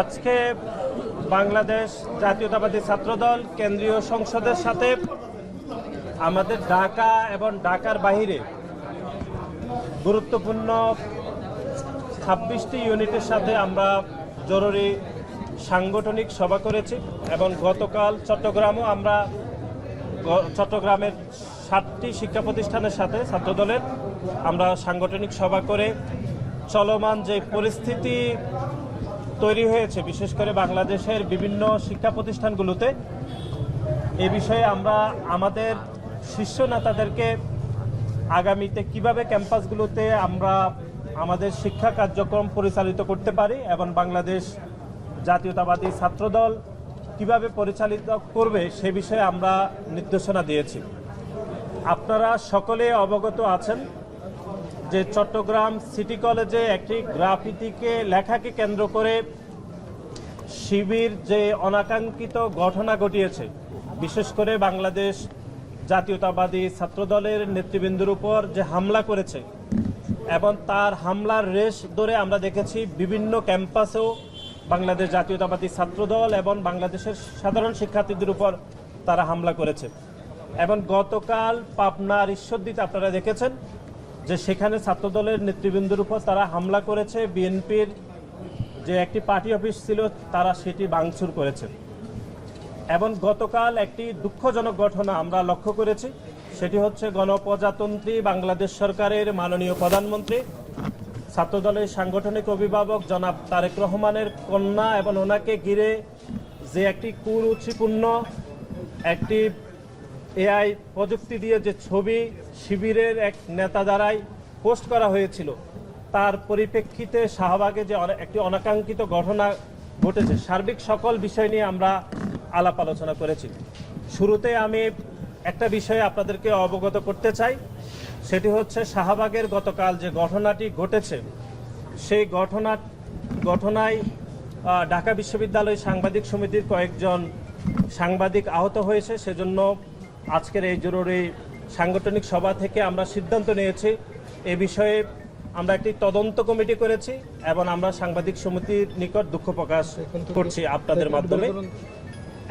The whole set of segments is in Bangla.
আজকে বাংলাদেশ জাতীয়তাবাদী ছাত্রদল কেন্দ্রীয় সংসদের সাথে আমাদের ঢাকা এবং ঢাকার বাহিরে গুরুত্বপূর্ণ 26টি ইউনিটের সাথে আমরা জরুরি সাংগঠনিক সভা করেছি এবং গতকাল চট্টগ্রামও আমরা চট্টগ্রামের 7টি শিক্ষা প্রতিষ্ঠানের সাথে ছাত্রদলের আমরা সাংগঠনিক সভা করে চলমান যে পরিস্থিতি তৈরি হয়েছে বিশেষ করে বাংলাদেশের বিভিন্ন শিক্ষা প্রতিষ্ঠানগুলোতে এ বিষয়ে আমরা আমাদের শীর্ষ নেতাদেরকে আগামীতে কিভাবে ক্যাম্পাসগুলোতে আমরা আমাদের শিক্ষা কার্যক্রম পরিচালিত করতে পারি এবং বাংলাদেশ জাতীয়তাবাদী ছাত্রদল কিভাবে পরিচালিত করবে সে বিষয়ে আমরা নির্দেশনা দিয়েছি। আপনারা সকলে অবগত আছেন যে চট্টগ্রাম সিটি কলেজে একটি গ্রাফিতিকে লেখাকে কেন্দ্র করে শিবির যে অনাকাঙ্ক্ষিত ঘটনা ঘটিয়েছে, বিশেষ করে বাংলাদেশ জাতীয়তাবাদী ছাত্রদলের নেতৃবৃন্দের উপর যে হামলা করেছে এবং তার হামলার রেশ ধরে আমরা দেখেছি বিভিন্ন ক্যাম্পাসেও বাংলাদেশ জাতীয়তাবাদী ছাত্রদল এবং বাংলাদেশের সাধারণ শিক্ষার্থীদের উপর তারা হামলা করেছে এবং গতকাল পাবনার ঈশ্বরদীতে আপনারা দেখেছেন যে সেখানে ছাত্রদলের নেতৃবৃন্দের উপর তারা হামলা করেছে। বিএনপির যে একটি পার্টি অফিস ছিল তারা সেটি ভাঙচুর করেছে এবং গতকাল একটি দুঃখজনক ঘটনা আমরা লক্ষ্য করেছি, সেটি হচ্ছে গণপ্রজাতন্ত্রী বাংলাদেশ সরকারের মাননীয় প্রধানমন্ত্রী ছাত্রদলের সাংগঠনিক অভিভাবক জনাব তারেক রহমানের কন্যা এবং ওনাকে ঘিরে যে একটি কুরুচিপূর্ণ একটি এআই প্রযুক্তি দিয়ে যে ছবি শিবিরের এক নেতা দ্বারাই পোস্ট করা হয়েছিল, তার পরিপ্রেক্ষিতে শাহবাগে যে একটি অনাকাঙ্ক্ষিত ঘটনা ঘটেছে, সার্বিক সকল বিষয় নিয়ে আমরা আলাপ আলোচনা করেছি। শুরুতে আমি একটা বিষয়ে আপনাদেরকে অবগত করতে চাই, সেটি হচ্ছে শাহবাগের গতকাল যে ঘটনাটি ঘটেছে সেই ঘটনায় ঢাকা বিশ্ববিদ্যালয় সাংবাদিক সমিতির কয়েকজন সাংবাদিক আহত হয়েছে। সেজন্য আজকের এই জরুরি সাংগঠনিক সভা থেকে আমরা সিদ্ধান্ত নিয়েছি এ বিষয়ে আমরা একটি তদন্ত কমিটি করেছি এবং আমরা সাংবাদিক সমিতির নিকট দুঃখ প্রকাশ করছি আপনাদের মাধ্যমে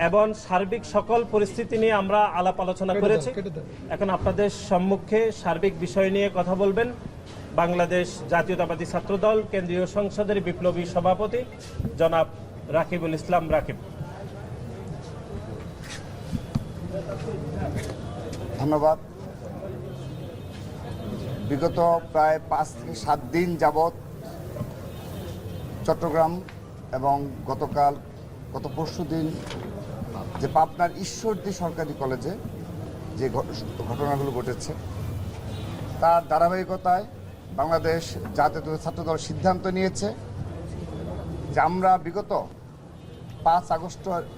এবং সার্বিক সকল পরিস্থিতি নিয়ে আমরা আলাপ আলোচনা করেছি। এখন আপনাদের সম্মুখে সার্বিক বিষয় নিয়ে কথা বলবেন বাংলাদেশ জাতীয়তাবাদী ছাত্রদল কেন্দ্রীয় সংসদের বিপ্লবী সভাপতি জনাব রাকিবুল ইসলাম রাকিব। ধন্যবাদ। বিগত প্রায় 5 থেকে 7 দিন যাবৎ চট্টগ্রাম এবং গত পরশু দিন যে পাবনার ঈশ্বরদী সরকারি কলেজে যে ঘটনাগুলো ঘটেছে তার ধারাবাহিকতায় বাংলাদেশ জাতীয় ছাত্রদল সিদ্ধান্ত নিয়েছে যে আমরা বিগত 5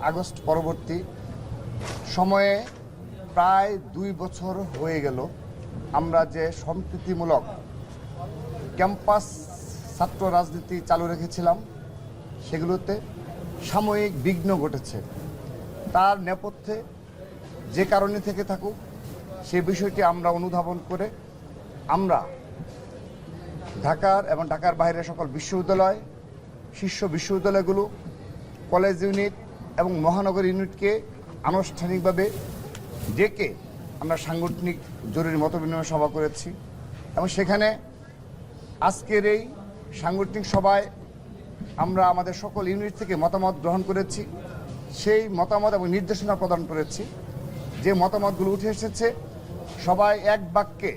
আগস্ট পরবর্তী সময়ে প্রায় 2 বছর হয়ে গেল আমরা যে সম্প্রীতিমূলক ক্যাম্পাস ছাত্র রাজনীতি চালু রেখেছিলাম সেগুলোতে সাময়িক বিঘ্ন ঘটেছে। তার নেপথ্যে যে কারণে থেকে থাকুক সেই বিষয়টি আমরা অনুধাবন করে আমরা ঢাকার এবং ঢাকার বাইরের সকল বিশ্ববিদ্যালয়, শীর্ষ বিশ্ববিদ্যালয়গুলো, কলেজ ইউনিট এবং মহানগর ইউনিটকে আনুষ্ঠানিকভাবে ডেকে আমরা সাংগঠনিক জরুরি মতবিনিময় সভা করেছি এবং সেখানে আজকের এই সাংগঠনিক সভায় আমরা আমাদের সকল ইউনিট থেকে মতামত গ্রহণ করেছি। সেই মতামত এবং নির্দেশনা প্রদান করেছি। যে মতামতগুলো উঠে এসেছে সবাই এক বাক্যে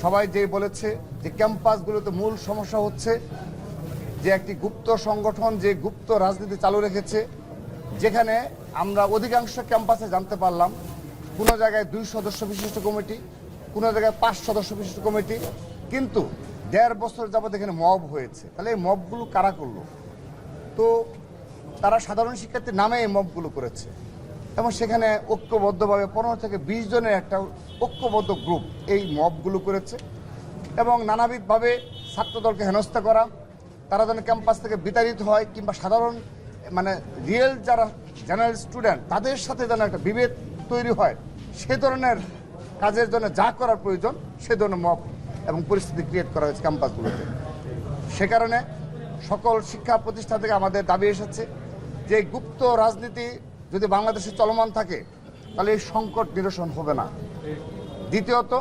সবাই যে বলেছে যে ক্যাম্পাসগুলোতে মূল সমস্যা হচ্ছে যে একটি গুপ্ত সংগঠন যে গুপ্ত রাজনীতি চালু রেখেছে, যেখানে আমরা অধিকাংশ ক্যাম্পাসে জানতে পারলাম কোনো জায়গায় 2 সদস্য বিশিষ্ট কমিটি, কোনো জায়গায় 5 সদস্য বিশিষ্ট কমিটি, কিন্তু 1.5 বছর যাবত এখানে মব হয়েছে। তাহলে এই মবগুলো কারা করলো? তো তারা সাধারণ শিক্ষার্থীর নামে এই মবগুলো করেছে এবং সেখানে ঐক্যবদ্ধভাবে 15 থেকে 20 জনের একটা ঐক্যবদ্ধ গ্রুপ এই মবগুলো করেছে এবং নানাবিধভাবে ছাত্রদলকে হেনস্থা করা, তারা যেন ক্যাম্পাস থেকে বিতাড়িত হয় কিংবা সাধারণ রিয়েল যারা জেনারেল স্টুডেন্ট তাদের সাথে যেন একটা বিভেদ তৈরি হয়, সে ধরনের কাজের জন্য যা করার প্রয়োজন সে ধরনের মব এবং পরিস্থিতি ক্রিয়েট করা হয়েছে ক্যাম্পাসগুলোতে। সে কারণে সকল শিক্ষা প্রতিষ্ঠান থেকে আমাদের দাবি এসেছে যে গুপ্ত রাজনীতি যদি বাংলাদেশে চলমান থাকে তাহলে এই সংকট নিরসন হবে না। দ্বিতীয়ত,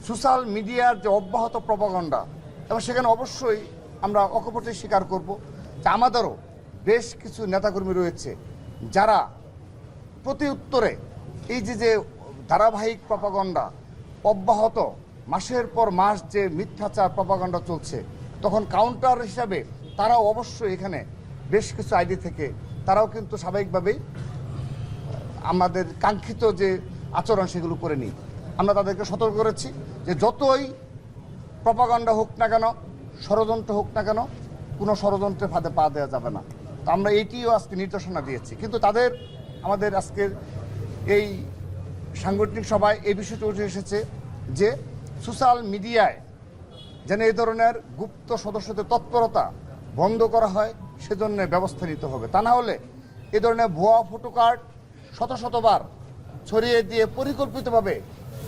সোশ্যাল মিডিয়ার যে অব্যাহত প্রপাগান্ডা, এবং সেখানে অবশ্যই আমরা অকপটে স্বীকার করব যে আমাদেরও বেশ কিছু নেতাকর্মী রয়েছে যারা প্রতি উত্তরে এই যে ধারাবাহিক প্রপাগান্ডা অব্যাহত মাসের পর মাস যে মিথ্যাচার প্রপাগান্ডা চলছে, তখন কাউন্টার হিসাবে তারাও অবশ্যই এখানে বেশ কিছু আইডি থেকে তারাও কিন্তু স্বাভাবিকভাবেই আমাদের কাঙ্ক্ষিত যে আচরণ সেগুলো করে নিই। আমরা তাদেরকে সতর্ক করেছি যে যতই প্রপাগান্ডা হোক না কেন, ষড়যন্ত্র হোক না কেন, কোনো ষড়যন্ত্রের ফাঁদে পা দেওয়া যাবে না। তো আমরা এইটিও আজকে নির্দেশনা দিয়েছি। কিন্তু আমাদের আজকের এই সাংগঠনিক সভায় এই বিষয়টি উঠে এসেছে যে সোশ্যাল মিডিয়ায় যেন এই ধরনের গুপ্ত সদস্যদের তৎপরতা বন্ধ করা হয়, সেজন্য ব্যবস্থা নিতে হবে। তা না হলে এ ধরনের ভুয়া ফটোকার্ড শতবার ছড়িয়ে দিয়ে পরিকল্পিতভাবে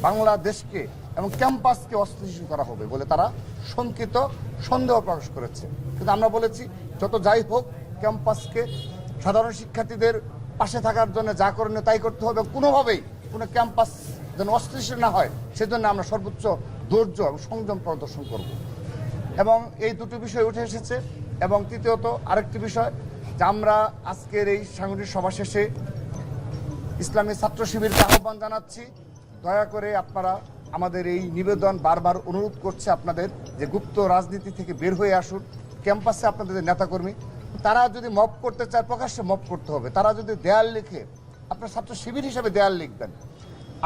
বাংলাদেশকে এবং ক্যাম্পাসকে অস্থিতিশীল করা হবে বলে তারা শঙ্কিত সন্দেহ প্রকাশ করেছে। কিন্তু আমরা বলেছি যত যাই হোক ক্যাম্পাসকে সাধারণ শিক্ষার্থীদের পাশে থাকার জন্য যা করণীয় তাই করতে হবে। কোনোভাবেই কোনো ক্যাম্পাস যেন অস্থিতিশীল না হয় সেজন্য আমরা সর্বোচ্চ ধৈর্য এবং সংযম প্রদর্শন করব। এবং এই দুটো বিষয় উঠে এসেছে। এবং তৃতীয়ত আরেকটি বিষয় যে আমরা আজকের এই সাংগঠনিক সভা শেষে ইসলামী ছাত্র শিবিরকে আহ্বান জানাচ্ছি, দয়া করে আপনারা আমাদের এই নিবেদন বারবার অনুরোধ করছে আপনাদের যে গুপ্ত রাজনীতি থেকে বের হয়ে আসুন। ক্যাম্পাসে আপনাদের যে নেতাকর্মী তারা যদি মব করতে চায় প্রকাশ্যে মব করতে হবে। তারা যদি দেয়াল লিখে, আপনার ছাত্র শিবির হিসেবে দেয়াল লিখবেন।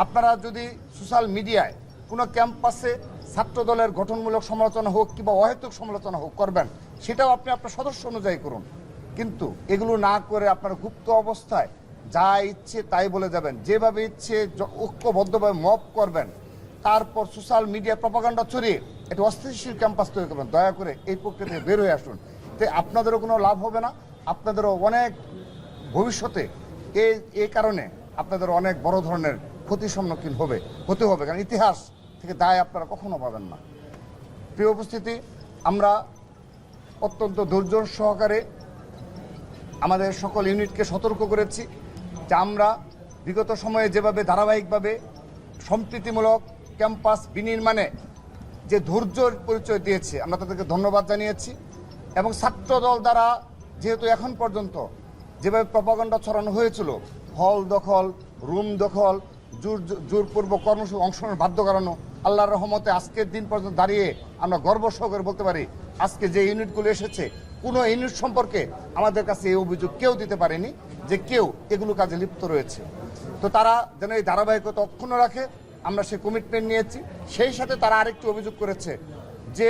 আপনারা যদি সোশ্যাল মিডিয়ায় কোনো ক্যাম্পাসে ছাত্র দলের গঠনমূলক সমালোচনা হোক কিংবা অহেতুক সমালোচনা হোক করবেন, সেটাও আপনি আপনার সদস্য অনুযায়ী করুন। কিন্তু এগুলো না করে আপনারা গুপ্ত অবস্থায় যা ইচ্ছে তাই বলে যাবেন, যেভাবে ইচ্ছে ঐক্যবদ্ধভাবে মব করবেন, তারপর সোশ্যাল মিডিয়া প্রপাগান্ডা ছড়িয়ে একটা অস্থিতিশীল ক্যাম্পাস তৈরি করবেন। দয়া করে এই প্রক্রিয়া থেকে বের হয়ে আসুন। তো আপনাদেরও কোনো লাভ হবে না, আপনাদেরও অনেক ভবিষ্যতে এই কারণে আপনাদের অনেক বড় ধরনের ক্ষতির সম্মুখীন হতে হবে, কারণ ইতিহাস থেকে দায় আপনারা কখনো পাবেন না। প্রিয় উপস্থিতি, আমরা অত্যন্ত ধৈর্য সহকারে আমাদের সকল ইউনিটকে সতর্ক করেছি যে আমরা বিগত সময়ে যেভাবে ধারাবাহিকভাবে সম্প্রীতিমূলক ক্যাম্পাস বিনির্মাণে যে ধৈর্যের পরিচয় দিয়েছে আমরা তাদেরকে ধন্যবাদ জানিয়েছি। এবং ছাত্রদল দ্বারা যেহেতু এখন পর্যন্ত যেভাবে প্রপাগান্ডা ছড়ানো হয়েছিল, হল দখল, রুম দখল, জোরপূর্বক কর্মসূচি অংশগ্রহণ বাধ্য করানো, আল্লাহর রহমতে আজকের দিন পর্যন্ত দাঁড়িয়ে আমরা গর্ব সহকারে বলতে পারি আজকে যে ইউনিটগুলো এসেছে কোনো ইউনিট সম্পর্কে আমাদের কাছে এই অভিযোগ কেউ দিতে পারেনি যে কেউ এগুলো কাজে লিপ্ত রয়েছে। তো তারা যেন এই ধারাবাহিকতা অক্ষুণ্ণ রাখে, আমরা সে কমিটমেন্ট নিয়েছি। সেই সাথে তারা আরেকটি অভিযোগ করেছে যে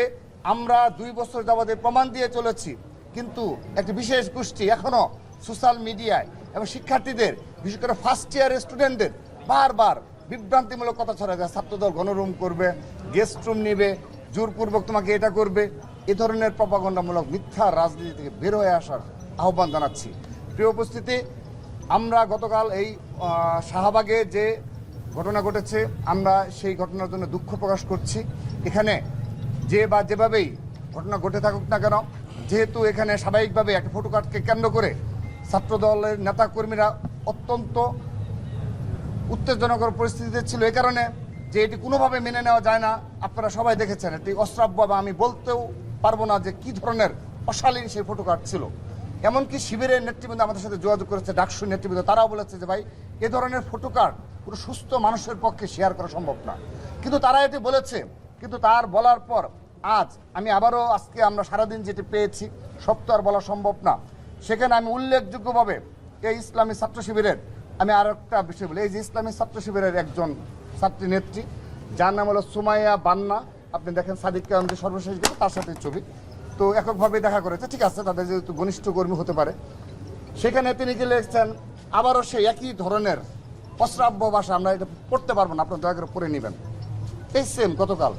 আমরা 2 বছর যাবত প্রমাণ দিয়ে চলেছি, কিন্তু একটি বিশেষ গোষ্ঠী এখনো সোশ্যাল মিডিয়ায় এবং শিক্ষার্থীদের বিশেষ করে ফার্স্ট ইয়ারের স্টুডেন্টদের বারবার বিভ্রান্তিমূলক কথা ছড়া যায়। ছাত্রদল গণরুম করবে, গেস্ট রুম নিবে, জোরপূর্বক তোমাকে এটা করবে, এ ধরনের প্রপাগান্ডামূলক মিথ্যা রাজনীতি থেকে বের হয়ে আসার আহ্বান জানাচ্ছি। প্রিয় উপস্থিতি, আমরা গতকাল এই শাহবাগে যে ঘটনা ঘটেছে আমরা সেই ঘটনার জন্য দুঃখ প্রকাশ করছি। এখানে যেভাবেই ঘটনা ঘটে থাকুক না কেন, যেহেতু এখানে স্বাভাবিকভাবে একটা ফটোকার্ডকে কেন্দ্র করে ছাত্রদলের নেতাকর্মীরা অত্যন্ত উত্তেজনকর পরিস্থিতিতে ছিল, এই কারণে যে এটি কোনোভাবে মেনে নেওয়া যায় না। আপনারা সবাই দেখেছেন এটি অশ্রাব্য, বা আমি বলতেও পারবো না যে কি ধরনের অশালীন সেই ফটোকার্ড ছিল। এমনকি শিবিরের নেতৃবৃন্দ আমাদের সাথে যোগাযোগ করেছে, ডাকসুর নেতৃবৃন্দ, তারাও বলেছে যে ভাই এ ধরনের ফটোকার্ড পুরো সুস্থ মানুষের পক্ষে শেয়ার করা সম্ভব না। কিন্তু তারা এটি বলেছে, কিন্তু তার বলার পর আজ আমি আবারও আজকে আমরা সারাদিন যেটি পেয়েছি সব তো আর বলা সম্ভব না। সেখানে আমি উল্লেখযোগ্যভাবে এই ইসলামী ছাত্র শিবিরের আমি আর একটা বিষয় বলি, এই যে ইসলামী ছাত্র শিবিরের একজন ছাত্রী নেত্রী যার নাম হলো সুমাইয়া বান্না, আপনি দেখেন সাদিক কায়মকে সর্বশেষ গেলে তার সাথে ছবি, তো এককভাবে দেখা করেছে, ঠিক আছে, তাদের যেহেতু ঘনিষ্ঠ কর্মী হতে পারে। সেখানে তিনি কি লিখছেন, আবারও সেই একই ধরনের অশ্রাব্য ভাষা, আমরা এটা পড়তে পারবো না, আপনার দয়া করে পড়ে নেবেন। এই সেম গতকাল,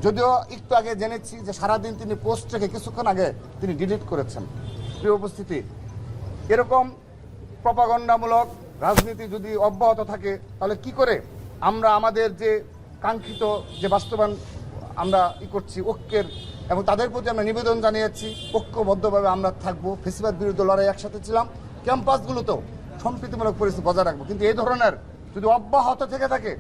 যদিও একটু আগে জেনেছি যে সারাদিন তিনি পোস্ট রেখে কিছুক্ষণ আগে তিনি ডিলিট করেছেন। প্রিয় উপস্থিতি, এরকম প্রপাগান্ডামূলক রাজনীতি যদি অব্যাহত থাকে তাহলে কি করে আমরা আমাদের যে কাঙ্ক্ষিত যে বাস্তবায়ন আমরা করছি ঐক্যের এবং তাদের প্রতি আমরা নিবেদন জানিয়েছি ঐক্যবদ্ধভাবে আমরা থাকবো, ফেসিবাদ বিরুদ্ধে লড়াই একসাথে ছিলাম, ক্যাম্পাসগুলোতেও সম্প্রীতিমূলক পরিস্থিতি বজায় রাখবো। কিন্তু এই ধরনের যদি অব্যাহত থেকে থাকে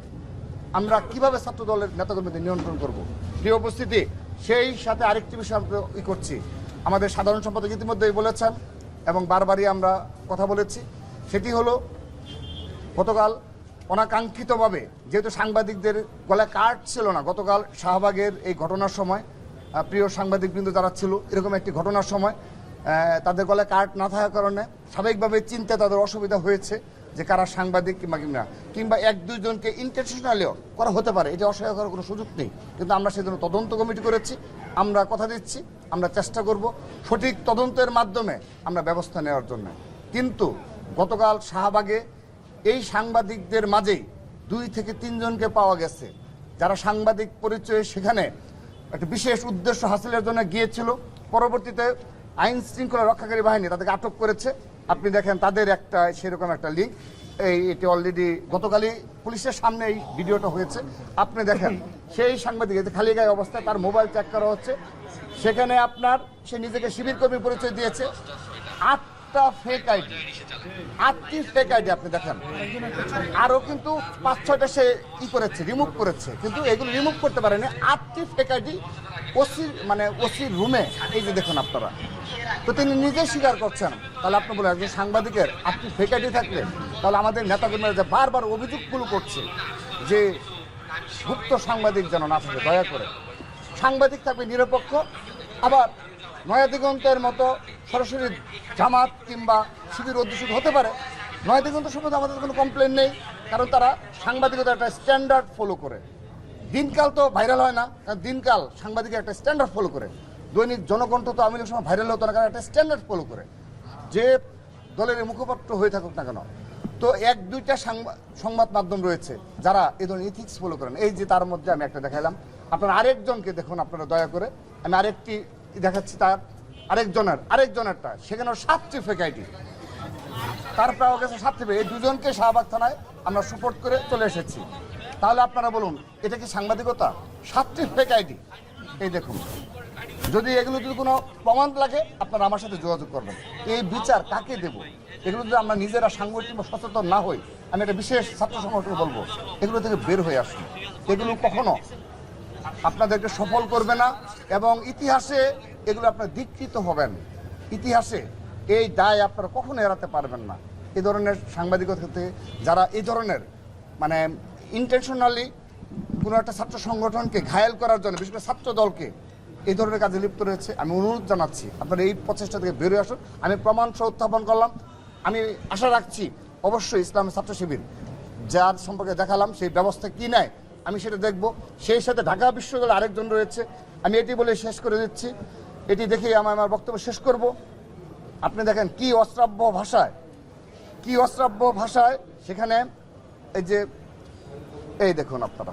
আমরা কিভাবে ছাত্র দলের নেতাকর্মীদের নিয়ন্ত্রণ করব? প্রিয় উপস্থিতি, সেই সাথে আরেকটি বিষয় আমরা করছি, আমাদের সাধারণ সম্পাদক ইতিমধ্যেই বলেছেন এবং বারবারই আমরা কথা বলেছি, সেটি হলো গতকাল অনাকাঙ্ক্ষিতভাবে যেহেতু সাংবাদিকদের গলায় কার্ড ছিল না, গতকাল শাহবাগের এই ঘটনার সময় প্রিয় সাংবাদিকবৃন্দ যারা ছিল এরকম একটি ঘটনার সময় তাদের গলায় কার্ড না থাকার কারণে স্বাভাবিকভাবে চিনতে তাদের অসুবিধা হয়েছে যে কারা সাংবাদিক কিংবা এক দুইজনকে ইন্টেনশনালিও করা হতে পারে, এটা অসহায় করার কোনো সুযোগ নেই। কিন্তু আমরা সেজন্য তদন্ত কমিটি করেছি, আমরা কথা দিচ্ছি, আমরা চেষ্টা করব সঠিক তদন্তের মাধ্যমে আমরা ব্যবস্থা নেওয়ার জন্য। কিন্তু গতকাল শাহবাগে এই সাংবাদিকদের মাঝেই 2 থেকে 3 জনকে পাওয়া গেছে যারা সাংবাদিক পরিচয়ে সেখানে একটা বিশেষ উদ্দেশ্য হাসিলের জন্য গিয়েছিল। পরবর্তীতে আইন শৃঙ্খলা রক্ষাকারী বাহিনী তাদেরকে আটক করেছে। আপনি দেখেন তাদের একটা সেরকম একটা লিঙ্ক, এটি অলরেডি গতকালই পুলিশের সামনে এই ভিডিওটা হয়েছে। আপনি দেখেন সেই সাংবাদিক খালি গায়ে অবস্থায় তার মোবাইল চেক করা হচ্ছে, সেখানে আপনার সে নিজেকে শিবির কর্মী পরিচয় দিয়েছে। 8টা ফেক আইডি, 8টি ফেক আইডি আপনি দেখেন, আরও কিন্তু 5-6টা সে করেছে, রিমুভ করেছে, কিন্তু এগুলো রিমুভ করতে পারেনি। 8টি ফেক আইডি ওসির রুমে, এই যে দেখুন আপনারা, তো তিনি নিজে স্বীকার করছেন। তাহলে আপনি বলেন একজন সাংবাদিকের 8টি ফেক আইডি থাকলে তাহলে আমাদের নেতাকর্মীরা যে বারবার অভিযোগগুলো করছে যে গুপ্ত সাংবাদিক যেন না থাকে, দয়া করে সাংবাদিক থাকবে নিরপেক্ষ। আবার নয়া দিগন্তের মতো সরাসরি জামাত কিংবা শিবির অধ্যুষিত হতে পারে, নয়া দিগন্ত সম্বন্ধে আমাদের কোনো কমপ্লেন নেই, কারণ তারা সাংবাদিকতা একটা স্ট্যান্ডার্ড ফলো করে। দিনকাল তো ভাইরাল হয় না, কারণ দিনকাল সাংবাদিকের একটা স্ট্যান্ডার্ড ফলো করে। দৈনিক জনকণ্ঠ তো আমি সময় ভাইরাল হতো না, কারণ একটা স্ট্যান্ডার্ড ফলো করে, যে দলের মুখপাত্র হয়ে থাকুক না কেন। তো 1-2টা সংবাদ মাধ্যম রয়েছে যারা এই ধরনের ইথিক্স ফলো করেন। এই যে তার মধ্যে আমি একটা দেখাইলাম, আপনারা আরেকজনকে দেখুন, আপনারা দয়া করে, আমি আরেকটি দেখাচ্ছি, তার আরেকজনেরটা, সেখানে 7টি ফেক আইডি, তার পাওয়া গেছে 7টি। এই দুজনকে শাহবাগ থানায় আমরা সুপোর্ট করে চলে এসেছি। তাহলে আপনারা বলুন এটা কি সাংবাদিকতা? 7টি ফেক আইডি, এই দেখুন। যদি এগুলো যদি কোনো প্রমাণ লাগে আপনারা আমার সাথে যোগাযোগ করবেন। এই বিচার কাকে দেব? এগুলো যদি আমরা নিজেরা সাংগঠনিক সচেতন না হই, আমি একটা বিশেষ ছাত্র সংগঠনে বলবো এগুলো থেকে বের হয়ে আসুন। এগুলো কখনো আপনাদেরকে সফল করবে না এবং ইতিহাসে এগুলো আপনার দীক্ষিত হবেন। ইতিহাসে এই দায় আপনারা কখনো এড়াতে পারবেন না। এই ধরনের সাংবাদিকতা থেকে যারা এই ধরনের ইন্টেনশনালি কোনো একটা ছাত্র সংগঠনকে ঘায়েল করার জন্য, বিশেষ করে ছাত্র দলকে এই ধরনের কাজে লিপ্ত রয়েছে, আমি অনুরোধ জানাচ্ছি আপনারা এই প্রচেষ্টা থেকে বেরিয়ে আসুন। আমি প্রমাণ সহ উত্থাপন করলাম, আমি আশা রাখছি অবশ্যই ইসলামী ছাত্র শিবির যার সম্পর্কে দেখালাম সেই ব্যবস্থা কি নেয় আমি সেটা দেখব। সেই সাথে ঢাকা বিশ্ববিদ্যালয়ের আরেকজন রয়েছে, আমি এটি বলে শেষ করে দিচ্ছি, এটি দেখেই আমি আমার বক্তব্য শেষ করব। আপনি দেখেন কি অশ্রাব্য ভাষায় সেখানে এই দেখুন আপনারা,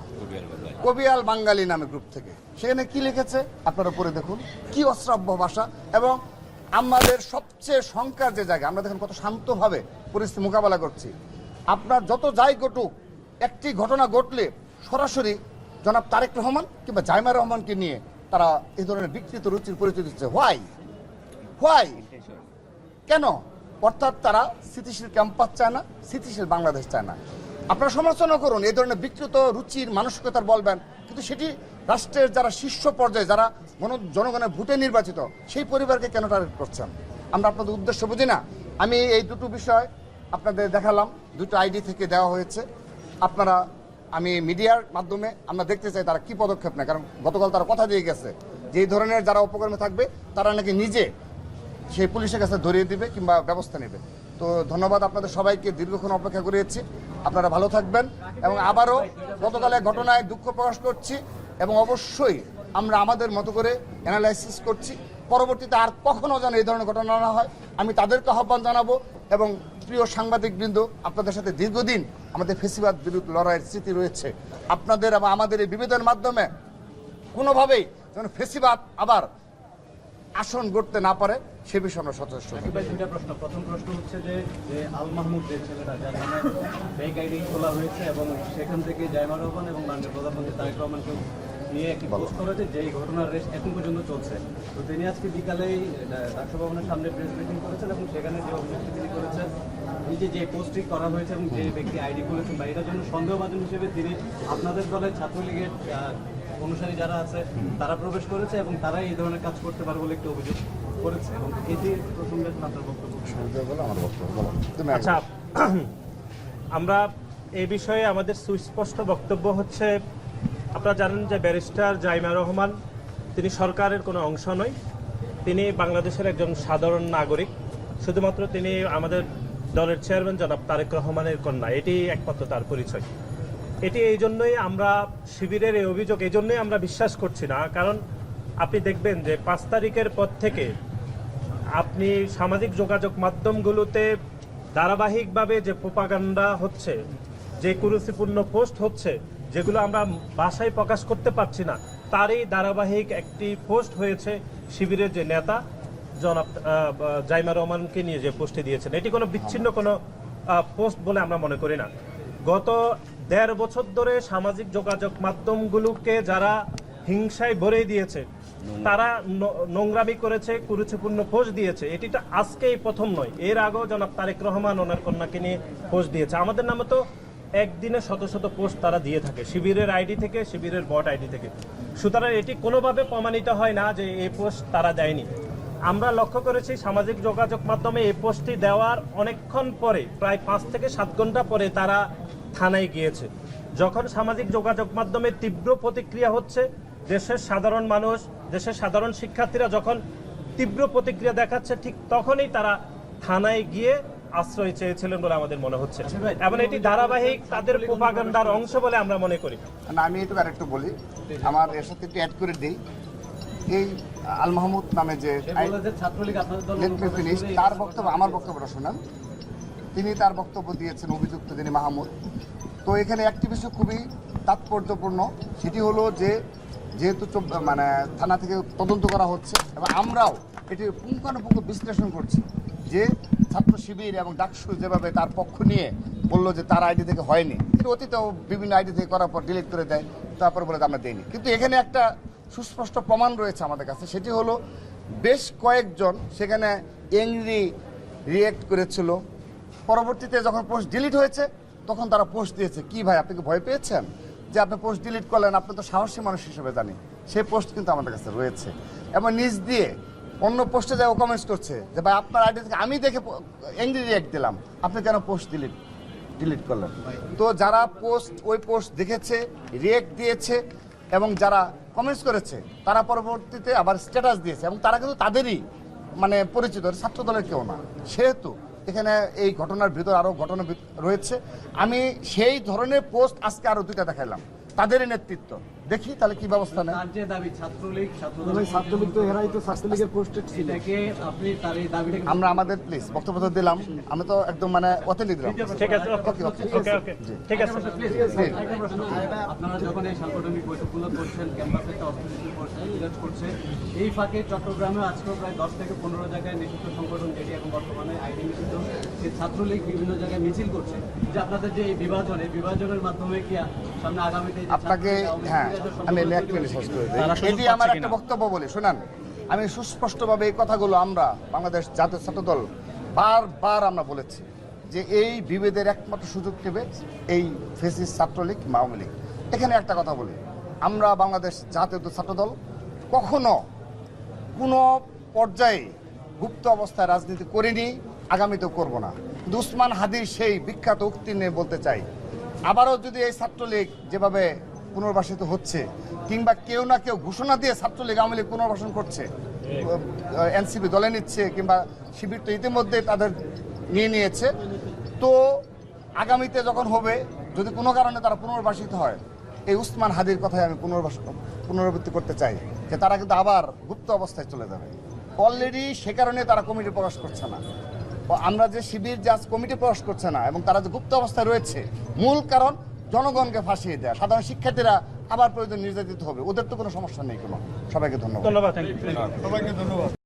কবিয়াল বাঙালি নামে গ্রুপ থেকে সেখানে কি লিখেছে আপনারা পড়ে দেখুন, কি অশ্রাব্য ভাষা। এবং আমাদের সবচেয়ে শঙ্কার যে জায়গা, আমরা দেখেন কত শান্তভাবে পরিস্থিতি মোকাবেলা করছি। আপনার যত যাই ঘটুক, একটি ঘটনা ঘটলে সরাসরি জনাব তারেক রহমান কিংবা জাইমা রহমানকে নিয়ে তারা এই ধরনের বিকৃত রুচির পরিচয় দিচ্ছে। হোয়াই কেন? অর্থাৎ তারা স্থিতিশীল ক্যাম্পাস চায় না, স্থিতিশীল বাংলাদেশ চায় না। আপনারা সমালোচনা করুন, এই ধরনের বিকৃত রুচির মানসিকতার বলবেন, কিন্তু সেটি রাষ্ট্রের যারা শীর্ষ পর্যায়ে, যারা জনগণের ভোটে নির্বাচিত, সেই পরিবারকে কেন টার্গেট করছেন? আমরা আপনাদের উদ্দেশ্য বুঝি না। আমি এই দুটো বিষয় আপনাদের দেখালাম, 2টো আইডি থেকে দেওয়া হয়েছে। আপনারা, আমি মিডিয়ার মাধ্যমে আমরা দেখতে চাই তারা কি পদক্ষেপ নেয়, কারণ গতকাল তারা কথা দিয়ে গেছে যে এই ধরনের যারা অপকর্মে থাকবে তারা নাকি নিজে সেই পুলিশের কাছে ধরিয়ে দিবে কিংবা ব্যবস্থা নেবে। তো ধন্যবাদ আপনাদের সবাইকে, দীর্ঘক্ষণ অপেক্ষা করিয়েছি, আপনারা ভালো থাকবেন। এবং আবারও গতকালের ঘটনায় দুঃখ প্রকাশ করছি এবং অবশ্যই আমরা আমাদের মতো করে অ্যানালাইসিস করছি। পরবর্তীতে আর কখনো যেন এই ধরনের ঘটনা না হয় আমি তাদেরকে আহ্বান জানাবো। এবং প্রিয় সাংবাদিকবৃন্দ, আপনাদের সাথে দীর্ঘদিন আমাদের ফেসিবাদ বিরুদ্ধে লড়াইয়ের স্মৃতি রয়েছে। আপনাদের এবং আমাদের এই বিভেদের মাধ্যমে কোনোভাবেই যেন ফেসিবাদ আবার আসন গড়তে না পারে সে বিষয়ে আমরা সচেষ্ট। দুইটা প্রশ্ন। প্রথম প্রশ্ন হচ্ছে যে আল মাহমুদের ছেলেরা যার নামে ফেক আইডি খোলা হয়েছে এবং সেখান থেকে জাইমা রহমান এবং মাননীয় প্রধানমন্ত্রী তারেক রহমানকে নিয়ে একটি পোস্ট করেছে যে এই ঘটনার রেস এখন পর্যন্ত চলছে। তো তিনি আজকে বিকালেই ডাকসু ভবনের সামনে প্রেস মিটিং করেছেন এবং সেখানে যে অভিযোগটি তিনি করেছেন, এই যে পোস্টটি করা হয়েছে এবং যে ব্যক্তি আইডি করেছেন বা এটার জন্য সন্দেহভাজন হিসেবে তিনি আপনাদের দলের ছাত্রলীগের অনুসারী যারা আছে তারা প্রবেশ করেছে এবং তারাই এই ধরনের কাজ করতে পারে বলে একটি অভিযোগ করেছে এবং এটি প্রসঙ্গে আপনার বক্তব্য। আমার বক্তব্য বলো। তুমি আগে আচ্ছা, আমরা এই বিষয়ে আমাদের সুস্পষ্ট বক্তব্য হচ্ছে, আপনারা জানেন যে ব্যারিস্টার জাইমা রহমান তিনি সরকারের কোনো অংশ নয়, তিনি বাংলাদেশের একজন সাধারণ নাগরিক। শুধুমাত্র তিনি আমাদের দলের চেয়ারম্যান জনাব তারেক রহমানের কন্যা, এটি একমাত্র তার পরিচয়। এটি এই জন্যই আমরা শিবিরের এই অভিযোগ এই জন্যই আমরা বিশ্বাস করছি না, কারণ আপনি দেখবেন যে 5 তারিখের পর থেকে আপনি সামাজিক যোগাযোগ মাধ্যমগুলোতে ধারাবাহিকভাবে যে প্রোপাগান্ডা হচ্ছে, যে কুরুচিপূর্ণ পোস্ট হচ্ছে, যেগুলো আমরা ভাষায় প্রকাশ করতে পারছি না, তারই ধারাবাহিক একটি পোস্ট হয়েছে শিবিরের যে নেতা জনাব জাইমা রহমানকে নিয়ে যে পোস্টে দিয়েছেন। এটি কোনো বিচ্ছিন্ন কোনো পোস্ট বলে আমরা মনে করি না। গত 1.5 বছর ধরে সামাজিক যোগাযোগ মাধ্যমগুলোকে যারা হিংসায় ভরে দিয়েছে, তারা নোংরামি করেছে, কুরুচিপূর্ণ পোস্ট দিয়েছে। এটিটা আজকেই প্রথম নয়, এর আগেও জনাব তারেক রহমান ওনার কন্যাকে নিয়ে পোস্ট দিয়েছে। আমাদের নামে তো একদিনে শত শত পোস্ট তারা দিয়ে থাকে, শিবিরের আইডি থেকে, শিবিরের বট আইডি থেকে। সুতরাং এটি কোনোভাবে প্রমাণিত হয় না যে এই পোস্ট তারা দেয়নি। আমরা লক্ষ্য করেছি সামাজিক যোগাযোগ মাধ্যমে এই পোস্টটি দেওয়ার অনেকক্ষণ পরে, প্রায় 5 থেকে 7 ঘন্টা পরে তারা থানায় গিয়েছে। যখন সামাজিক যোগাযোগ মাধ্যমে তীব্র প্রতিক্রিয়া হচ্ছে, দেশের সাধারণ মানুষ, দেশের সাধারণ শিক্ষার্থীরা যখন তীব্র প্রতিক্রিয়া দেখাচ্ছে, ঠিক তখনই তারা থানায় গিয়ে আশ্রয় চেয়েছিলেন বলে আমাদের মনে হচ্ছে। এবং এটি ধারাবাহিক তাদের প্রোপাগান্ডার অংশ বলে আমরা মনে করি। না, আমি একটু আরেকটু বলি, আমার এর সাথে একটু অ্যাড করে দিই। এই আল মাহমুদ নামে যে ছাত্রলীগ আপনাদের দল Let me finish, তার বক্তব্য, আমার বক্তব্যটা শোনান। তিনি তার বক্তব্য দিয়েছেন, অভিযুক্ত যিনি মাহমুদ। তো এখানে একটি বিষয় খুবই তাৎপর্যপূর্ণ, সেটি হলো যে যেহেতু মানে থানা থেকে তদন্ত করা হচ্ছে এবং আমরাও এটি পুঙ্খানুপুঙ্খ বিশ্লেষণ করছি যে ছাত্র শিবির এবং ডাকসু যেভাবে তার পক্ষ নিয়ে বললো যে তার আইডি থেকে হয়নি, কিন্তু অতীতেও বিভিন্ন আইডি থেকে করার পর ডিলিট করে দেয়, তারপরে বলে আমরা দেইনি। কিন্তু এখানে একটা সুস্পষ্ট প্রমাণ রয়েছে আমাদের কাছে, সেটি হলো বেশ কয়েকজন সেখানে এংরি রিয়েক্ট করেছিল। পরবর্তীতে যখন পোস্ট ডিলিট হয়েছে তখন তারা পোস্ট দিয়েছে, কি ভাই আপনি কি ভয় পেয়েছেন যে আপনি পোস্ট ডিলিট করলেন, আপনি তো সাহসী মানুষ হিসেবে জানি। সেই পোস্ট কিন্তু আমাদের কাছে রয়েছে এবং নিজ দিয়ে অন্য পোস্টে যাও কমেন্টস করছে যে ভাই আপনার আইডি থেকে আমি দেখে এংরি রিয়েক্ট দিলাম, আপনি কেন পোস্ট ডিলিট করলেন। তো যারা ওই পোস্ট দেখেছে, রিয়েক্ট দিয়েছে এবং যারা কমেন্টস করেছে, তারা পরবর্তীতে আবার স্ট্যাটাস দিয়েছে এবং তারা কিন্তু তাদেরই মানে পরিচিত, ছাত্র দলের কেউ না। সেহেতু এখানে এই ঘটনার ভিতর আরও ঘটনা রয়েছে। আমি সেই ধরনের পোস্ট আজকে আরও 2টা দেখাইলাম, তাদেরই নেতৃত্ব। দেখি তাহলে কি ব্যবস্থা নেয়। তার যে দাবি ছাত্রলীগ তো এরাই তো ছাত্রলীগের পোস্টেড ছিল। এটাকে আপনি তার এই দাবিটাকে আমরা আমাদের প্লিজ বক্তব্য তো দিলাম, আমি তো একদম মানে অথেন্টিক দিলাম। ঠিক আছে, ওকে ওকে, ঠিক আছে। আপনারা যখন এই সাংগঠনিক বৈঠকগুলো করছেন, ক্যাম্পাসে একটা অস্থিতিশীল পরিস্থিতি বিরাজ করছে, এই ফাঁকে চট্টগ্রামে আজকেও প্রায় 10 থেকে 15 জায়গায় নিষিদ্ধ সংগঠন, যেটি এখন বর্তমানে আইডি নিষিদ্ধ, সেই ছাত্রলীগ বিভিন্ন জায়গায় মিছিল করছে। যে আপনাদের যে এই বিভাজন, এই বিভাজনের মাধ্যমে কি সামনে আগামীতে আপনাকে হ্যাঁ আমি এক মিনিট শেষ করে দিই। এটি আমার একটা বক্তব্য বলি শুনান। আমি সুস্পষ্টভাবে এই কথাগুলো আমরা বাংলাদেশ জাতীয় ছাত্রদল বারবার আমরা বলেছি যে এই বিভেদের একমাত্র সুযোগ নেবে এই ফেসিস্ট ছাত্রলীগ, আওয়ামী লীগ। এখানে একটা কথা বলি, আমরা বাংলাদেশ জাতীয় ছাত্রদল কখনো কোনো পর্যায়ে গুপ্ত অবস্থায় রাজনীতি করিনি, আগামীতেও করব না। কিন্তু উসমান হাদির সেই বিখ্যাত উক্তি নিয়ে বলতে চাই, আবারও যদি এই ছাত্রলীগ যেভাবে পুনর্বাসিত হচ্ছে, কিংবা কেউ না কেউ ঘোষণা দিয়ে ছাত্রলীগ আওয়ামী লীগ পুনর্বাসন করছে, এনসিপি দলে নিচ্ছে, কিংবা শিবির তো ইতিমধ্যে তাদের নিয়েছে, তো আগামীতে যখন হবে, যদি কোনো কারণে তারা পুনর্বাসিত হয়, এই উসমান হাদির কথায় আমি পুনরাবৃত্তি করতে চাই যে তারা কিন্তু আবার গুপ্ত অবস্থায় চলে যাবে। অলরেডি সে কারণে তারা কমিটি প্রকাশ করছে না। আমরা যে শিবির যে আজ কমিটি প্রকাশ করছে না এবং তারা যে গুপ্ত অবস্থায় রয়েছে, মূল কারণ জনগণকে ফাঁসিয়ে দেয়। সাধারণ শিক্ষার্থীরা আবার প্রয়োজন নির্যাতিত হবে, ওদের তো কোনো সমস্যা নেই কোনো। সবাইকে ধন্যবাদ। ধন্যবাদ। সবাইকে ধন্যবাদ।